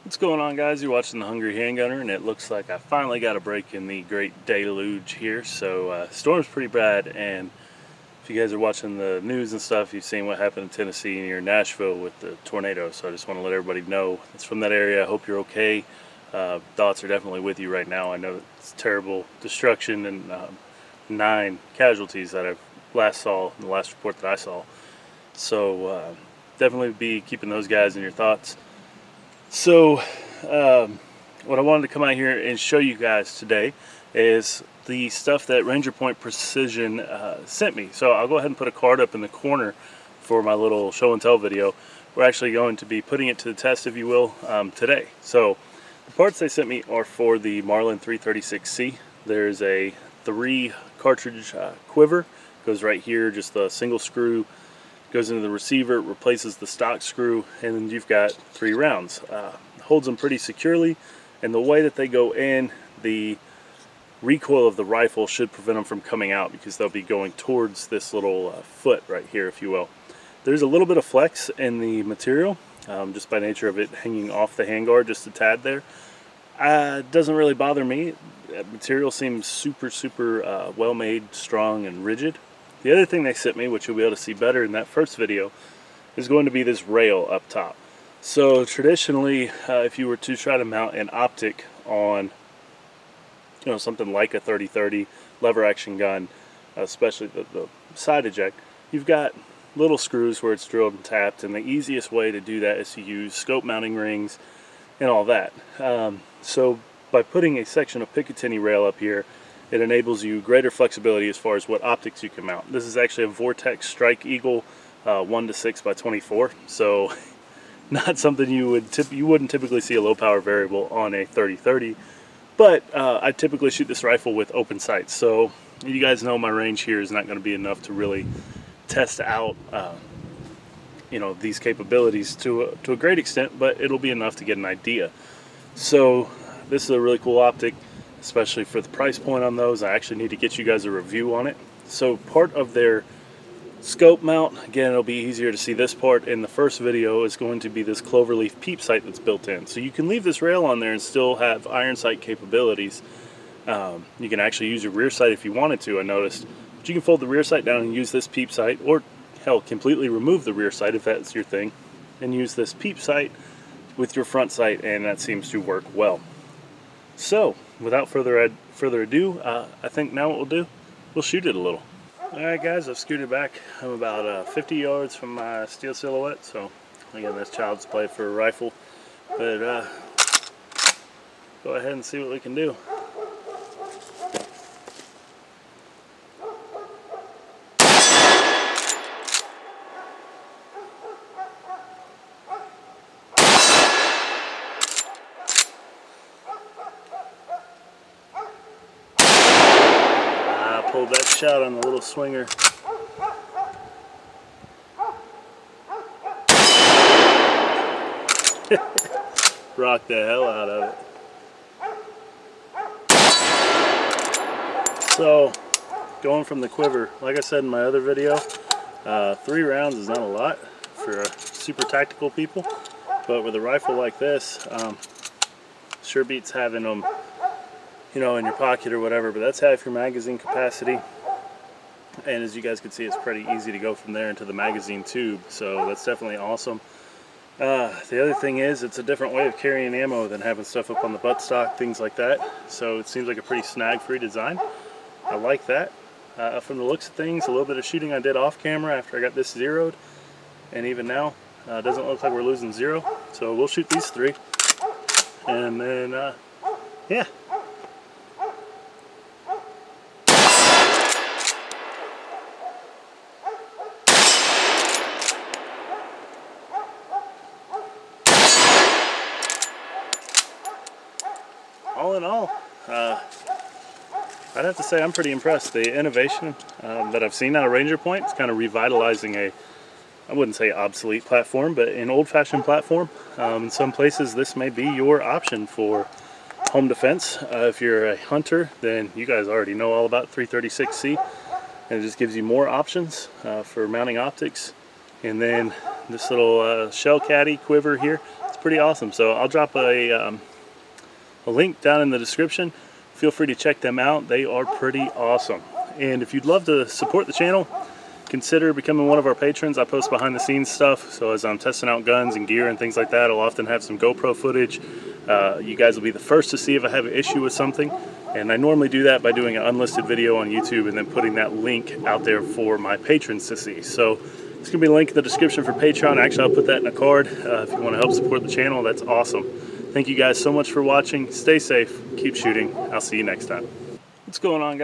What's going on, guys? You're watching The Hungry Handgunner, and it looks like I finally got a break in the great deluge here. So storm's pretty bad, and if you guys are watching the news and stuff, you've seen what happened in Tennessee near Nashville with the tornado. So I just want to let everybody know it's from that area. I hope you're okay. Thoughts are definitely with you right now. I know it's terrible destruction and 9 casualties that I last saw in the last report that I saw. So definitely be keeping those guys in your thoughts. So what I wanted to come out here and show you guys today is the stuff that Ranger Point Precision sent me. So I'll go ahead and put a card up in the corner for my little show and tell video. We're actually going to be putting it to the test, if you will, today. So the parts they sent me are for the Marlin 336C. There's a 3 cartridge quiver, goes right here, just a single screw, goes into the receiver, replaces the stock screw, and then you've got 3 rounds. Holds them pretty securely, and the way that they go in, the recoil of the rifle should prevent them from coming out because they'll be going towards this little foot right here, if you will. There's a little bit of flex in the material, just by nature of it hanging off the handguard just a tad there. It doesn't really bother me. That material seems super well made, strong, and rigid. The other thing they sent me, which you'll be able to see better in that first video, is going to be this rail up top. So traditionally, if you were to try to mount an optic on, something like a 30-30 lever action gun, especially the side eject, you've got little screws where it's drilled and tapped, and the easiest way to do that is to use scope mounting rings and all that. So by putting a section of Picatinny rail up here, it enables you greater flexibility as far as what optics you can mount. This is actually a Vortex Strike Eagle 1:6x24, so not something you wouldn't typically see a low power variable on a 30-30, but I typically shoot this rifle with open sights, so you guys know my range here is not going to be enough to really test out these capabilities to a great extent, but it'll be enough to get an idea. So this is a really cool optic, especially for the price point on those. I actually need to get you guys a review on it. So part of their scope mount, again, it'll be easier to see this part in the first video, is going to be this cloverleaf peep sight that's built in. So you can leave this rail on there and still have iron sight capabilities. You can actually use your rear sight if you wanted to, I noticed. But you can fold the rear sight down and use this peep sight, or hell, completely remove the rear sight if that's your thing, and use this peep sight with your front sight, and that seems to work well. So without further ado, I think now what we'll do, we'll shoot it a little. Alright guys, I've scooted back. I'm about 50 yards from my steel silhouette, so again, that's child's play for a rifle, but go ahead and see what we can do. Pulled that shot on the little swinger. Rocked the hell out of it. So, going from the quiver, like I said in my other video, 3 rounds is not a lot for super tactical people, but with a rifle like this, sure beats having them in your pocket or whatever, but that's half your magazine capacity, and as you guys can see, it's pretty easy to go from there into the magazine tube, so that's definitely awesome. The other thing is, it's a different way of carrying ammo than having stuff up on the buttstock, things like that, so it seems like a pretty snag-free design. I like that. From the looks of things, a little bit of shooting I did off camera after I got this zeroed, and even now, it doesn't look like we're losing 0, so we'll shoot these 3, and then, yeah. All in all, I'd have to say I'm pretty impressed. The innovation that I've seen out of Ranger Point is kind of revitalizing I wouldn't say obsolete platform, but an old-fashioned platform. In some places this may be your option for home defense. If you're a hunter, then you guys already know all about 336C, and it just gives you more options for mounting optics. And then this little shell caddy quiver here, it's pretty awesome. So I'll drop a link down in the description. Feel free to check them out. They are pretty awesome. And if you'd love to support the channel, consider becoming one of our patrons. I post behind the scenes stuff, so as I'm testing out guns and gear and things like that, I'll often have some GoPro footage. You guys will be the first to see if I have an issue with something, and I normally do that by doing an unlisted video on YouTube and then putting that link out there for my patrons to see. So it's going to be a link in the description for Patreon. Actually, I'll put that in a card if you want to help support the channel. That's awesome. Thank you guys so much for watching. Stay safe, keep shooting. I'll see you next time. What's going on, guys?